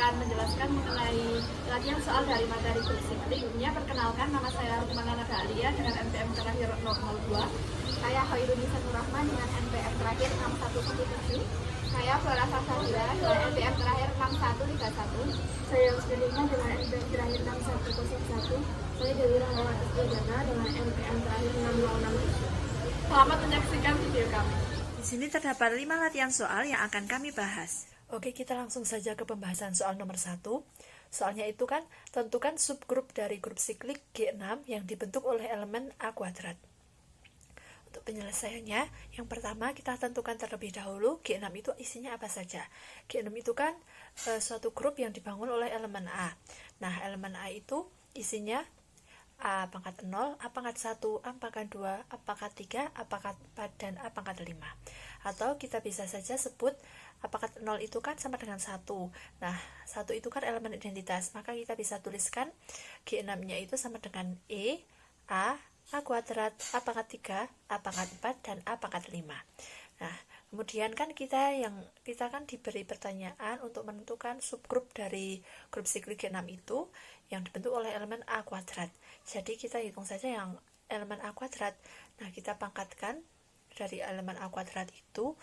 akan menjelaskan mengenai latihan soal dari materi grup siklik. Perkenalkan, nama saya Rukmana Nadalia dengan NPM terakhir 002. Saya Hoirunisa Nurrahman dengan NPM terakhir 6117. Saya Flora Salsabila dengan NPM terakhir 6131. Saya Yustilina dengan NPM terakhir 6101. Saya Dewi Rahmawati Setiajana dengan NPM terakhir 6067. Selamat menyaksikan video kami. Di sini terdapat 5 latihan soal yang akan kami bahas. Oke, kita langsung saja ke pembahasan soal nomor 1. Soalnya itu kan, tentukan subgrup dari grup siklik G6 yang dibentuk oleh elemen A kuadrat. Untuk penyelesaiannya, yang pertama kita tentukan terlebih dahulu G6 itu isinya apa saja. G6 itu kan suatu grup yang dibangun oleh elemen A. Nah, elemen A itu isinya A pangkat 0, A pangkat 1, A pangkat 2, A pangkat 3, A pangkat 4, dan A pangkat 5. Atau kita bisa saja sebut A pangkat 0 itu kan sama dengan 1. Nah, 1 itu kan elemen identitas, maka kita bisa tuliskan G6-nya itu sama dengan E, A kuadrat, A pangkat 3, A pangkat 4, dan A pangkat 5. Nah, kemudian kan kita kan diberi pertanyaan untuk menentukan subgrup dari grup siklik G6 itu yang dibentuk oleh elemen A kuadrat. Jadi kita hitung saja yang elemen A kuadrat. Nah, kita pangkatkan dari elemen A kuadrat itu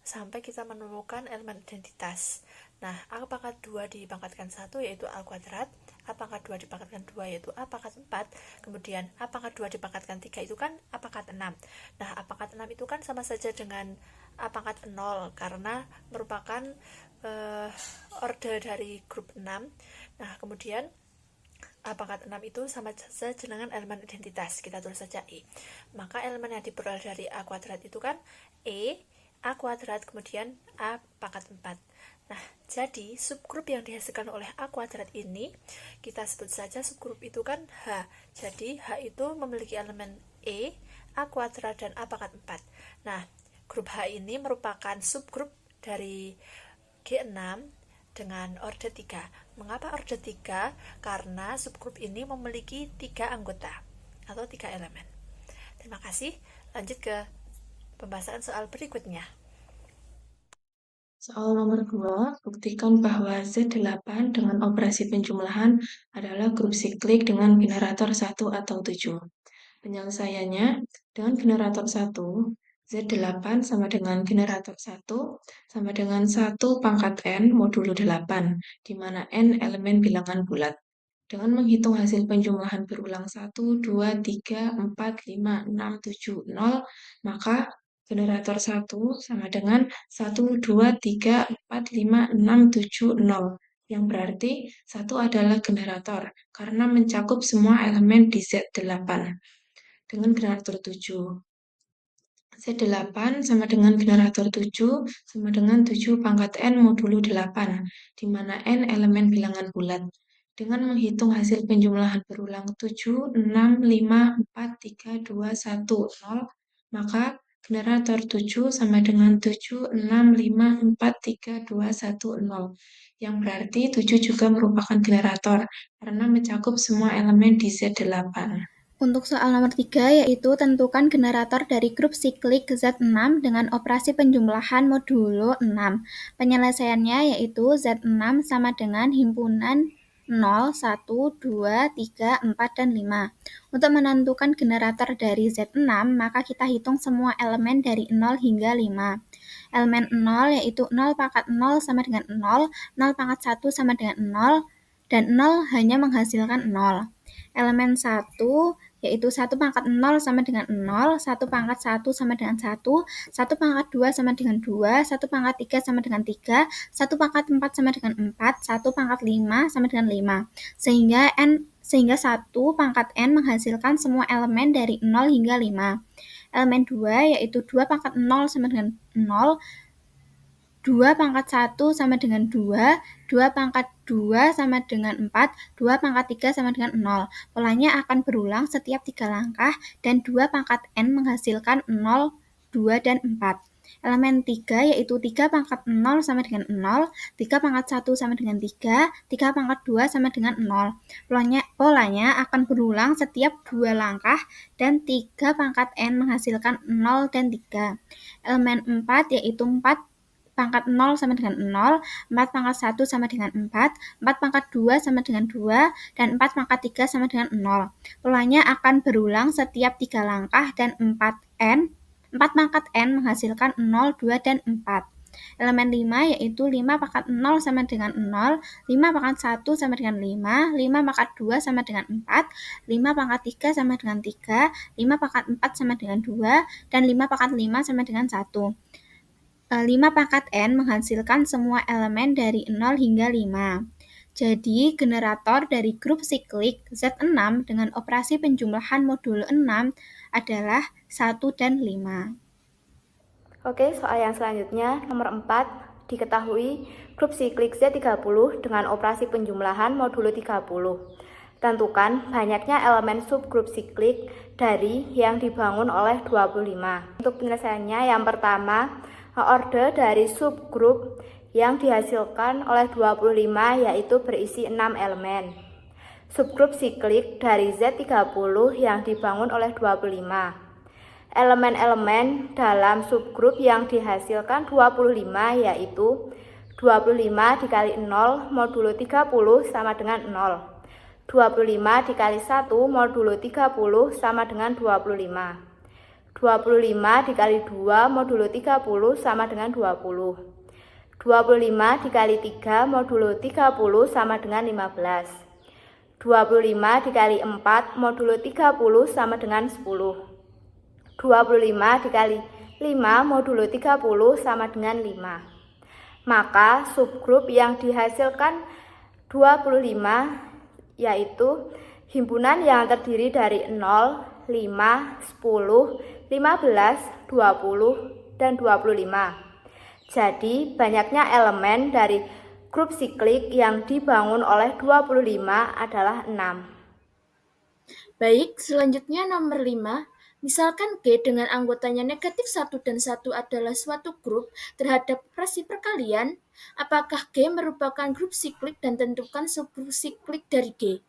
sampai kita menemukan elemen identitas. Nah, A pangkat 2 dipangkatkan 1 yaitu A kuadrat, A pangkat 2 dipangkatkan 2 yaitu A pangkat 4, kemudian A pangkat 2 dipangkatkan 3 itu kan A pangkat 6. Nah, A pangkat 6 itu kan sama saja dengan A pangkat 0 karena merupakan orde dari grup 6. Nah, kemudian A pangkat 6 itu sama saja dengan elemen identitas, kita tulis saja E. Maka elemen yang diperoleh dari A kuadrat itu kan E, A kuadrat, kemudian A pangkat 4. Nah, jadi subgrup yang dihasilkan oleh A kuadrat ini, kita sebut saja subgrup itu kan H. Jadi H itu memiliki elemen E, A kuadrat, dan A pangkat 4. Nah, grup H ini merupakan subgrup dari G6 dengan orde 3. Mengapa orde 3? Karena subgrup ini memiliki 3 anggota atau 3 elemen. Terima kasih. Lanjut ke pembahasan soal berikutnya. Soal nomor 2, buktikan bahwa Z8 dengan operasi penjumlahan adalah grup siklik dengan generator 1 atau 7. Penyelesaiannya, dengan generator 1, Z8 sama dengan generator 1 sama dengan 1 pangkat N modulo 8, di mana N elemen bilangan bulat. Dengan menghitung hasil penjumlahan berulang 1, 2, 3, 4, 5, 6, 7, 0, maka generator 1 sama dengan 1, 2, 3, 4, 5, 6, 7, 0. Yang berarti 1 adalah generator karena mencakup semua elemen di Z8. Dengan generator 7. Z8 sama dengan generator 7 sama dengan 7 pangkat N modulo 8, di mana N elemen bilangan bulat. Dengan menghitung hasil penjumlahan berulang 7, 6, 5, 4, 3, 2, 1, 0, maka generator 7 sama dengan 7, 6, 5, 4, 3, 2, 1, 0. Yang berarti 7 juga merupakan generator karena mencakup semua elemen di Z8. Untuk soal nomor 3, yaitu tentukan generator dari grup siklik Z6 dengan operasi penjumlahan modulo 6. Penyelesaiannya yaitu Z6 sama dengan himpunan 0, 1, 2, 3, 4, dan 5. Untuk menentukan generator dari Z6, maka kita hitung semua elemen dari 0 hingga 5. Elemen 0 yaitu 0 pangkat 0 sama dengan 0, 0 pangkat 1 sama dengan 0, dan 0 hanya menghasilkan 0. Elemen 1 yaitu 1 pangkat 0 sama dengan 0, 1 pangkat 1 sama dengan 1, 1 pangkat 2 sama dengan 2, 1 pangkat 3 sama dengan 3, 1 pangkat 4 sama dengan 4, 1 pangkat 5 sama dengan 5. Sehingga 1 pangkat N menghasilkan semua elemen dari 0 hingga 5. Elemen 2 yaitu 2 pangkat 0 sama dengan 0, 2 pangkat 1 sama dengan 2, 2 pangkat 2 sama dengan 4, 2 pangkat 3 sama dengan 0. Polanya akan berulang setiap 3 langkah dan 2 pangkat N menghasilkan 0, 2, dan 4. Elemen 3 yaitu 3 pangkat 0 sama dengan 0, 3 pangkat 1 sama dengan 3, 3 pangkat 2 sama dengan 0. Polanya akan berulang setiap 2 langkah dan 3 pangkat N menghasilkan 0 dan 3. Elemen 4 yaitu 4 pangkat 0 sama dengan 0, 4 pangkat 1 sama dengan 4, 4 pangkat 2 sama dengan 2, dan 4 pangkat 3 sama dengan 0. Polanya akan berulang setiap 3 langkah dan 4 pangkat n menghasilkan 0, 2, dan 4. Elemen 5 yaitu 5 pangkat 0 sama dengan 0, 5 pangkat 1 sama dengan 5, 5 pangkat 2 sama dengan 4, 5 pangkat 3 sama dengan 3, 5 pangkat 4 sama dengan 2, dan 5 pangkat 5 sama dengan 1. 5 pangkat n menghasilkan semua elemen dari 0 hingga 5. Jadi, generator dari grup siklik Z6 dengan operasi penjumlahan modulo 6 adalah 1 dan 5. Oke, soal yang selanjutnya, nomor 4, diketahui grup siklik Z30 dengan operasi penjumlahan modulo 30. Tentukan banyaknya elemen subgrup siklik dari yang dibangun oleh 25. Untuk penyelesaiannya, yang pertama, orde dari subgrup yang dihasilkan oleh 25 yaitu berisi 6 elemen. Subgrup siklik dari Z30 yang dibangun oleh 25. Elemen-elemen dalam subgrup yang dihasilkan 25 yaitu 25 dikali 0 modulo 30 sama dengan 0. 25 dikali 1 modulo 30 sama dengan 25. 25 dikali 2 modulo 30 sama dengan 20. 25 dikali 3 modulo 30 sama dengan 15. 25 dikali 4 modulo 30 sama dengan 10. 25 dikali 5 modulo 30 sama dengan 5. Maka subgrup yang dihasilkan 25 yaitu himpunan yang terdiri dari 0, 5, 10, 15, 20, dan 25. Jadi banyaknya elemen dari grup siklik yang dibangun oleh 25 adalah 6. Baik, selanjutnya nomor 5. Misalkan G dengan anggotanya negatif 1 dan 1 adalah suatu grup terhadap operasi perkalian, apakah G merupakan grup siklik dan tentukan subgrup siklik dari G.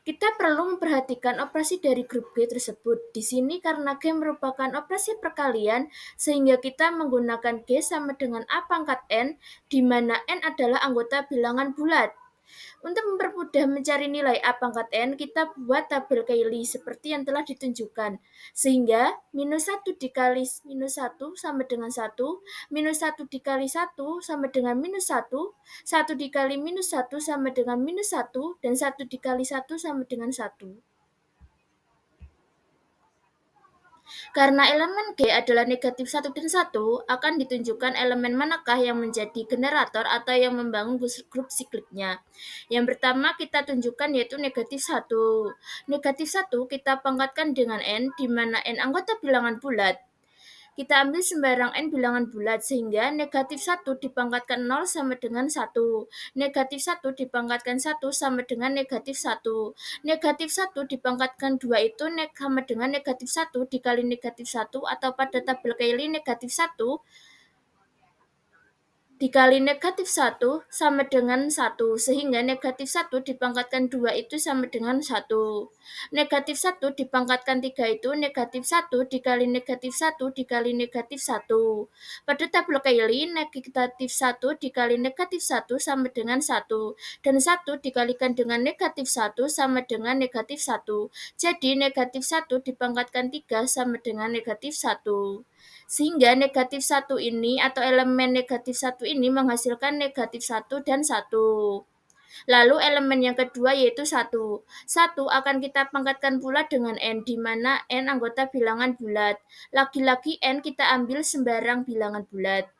Kita perlu memperhatikan operasi dari grup G tersebut. Di sini karena G merupakan operasi perkalian, sehingga kita menggunakan G sama dengan A pangkat N, di mana N adalah anggota bilangan bulat. Untuk mempermudah mencari nilai A pangkat N, kita buat tabel Cayley seperti yang telah ditunjukkan. Sehingga, minus 1 dikali minus 1 sama dengan 1, minus 1 dikali 1 sama dengan minus 1, 1 dikali minus 1 sama dengan minus 1, dan 1 dikali 1 sama dengan 1. Karena elemen G adalah negatif 1 dan 1, akan ditunjukkan elemen manakah yang menjadi generator atau yang membangun grup sikliknya. Yang pertama kita tunjukkan yaitu negatif 1. Negatif 1 kita pangkatkan dengan N, di mana N anggota bilangan bulat. Kita ambil sembarang N bilangan bulat, sehingga negatif 1 dipangkatkan 0 sama dengan 1. Negatif 1 dipangkatkan 1 sama dengan negatif 1. Negatif 1 dipangkatkan 2 itu sama dengan negatif 1 dikali negatif 1, atau pada tabel Cayley negatif 1 dikali negatif 1 sama dengan 1, sehingga negatif 1 dipangkatkan 2 itu sama dengan 1. Negatif 1 dipangkatkan 3 itu negatif 1 dikali negatif 1 dikali negatif 1. Pada tabel Cayley, negatif 1 dikali negatif 1 sama dengan 1, dan 1 dikalikan dengan negatif 1 sama dengan negatif 1. Jadi negatif 1 dipangkatkan 3 sama dengan negatif 1. Sehingga negatif 1 ini atau elemen negatif 1 ini menghasilkan negatif 1 dan 1. Lalu elemen yang kedua yaitu 1. 1 akan kita pangkatkan pula dengan N, di mana N anggota bilangan bulat. Lagi-lagi N kita ambil sembarang bilangan bulat.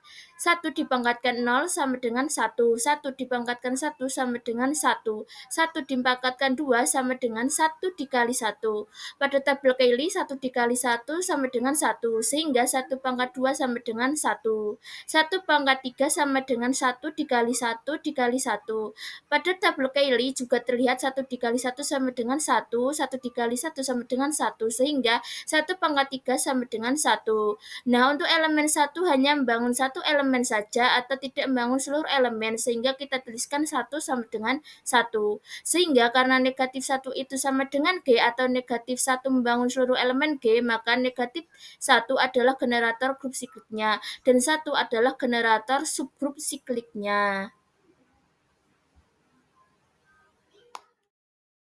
1 dipangkatkan 0 sama dengan 1, 1 dipangkatkan 1 sama dengan 1, 1 dipangkatkan 2 sama dengan 1 dikali 1. Pada tabel Cayley 1 dikali 1 sama dengan 1, sehingga 1 pangkat 2 sama dengan 1. 1 pangkat 3 sama dengan 1 dikali 1 dikali 1. Pada tabel Cayley juga terlihat 1 dikali 1 sama dengan 1, 1 dikali 1 sama dengan 1, sehingga 1 pangkat 3 sama dengan 1. Nah, untuk elemen 1 hanya membangun satu satu elemen saja atau tidak membangun seluruh elemen, sehingga kita tuliskan 1 sama dengan 1. Sehingga karena negatif 1 itu sama dengan G atau negatif 1 membangun seluruh elemen G, maka negatif 1 adalah generator grup sikliknya dan 1 adalah generator subgrup sikliknya.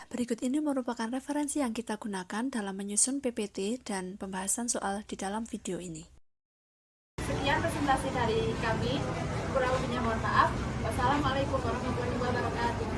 Berikut ini merupakan referensi yang kita gunakan dalam menyusun PPT dan pembahasan soal di dalam video ini. Sekian presentasi dari kami. Kurang lebihnya mohon maaf. Wassalamualaikum warahmatullahi wabarakatuh.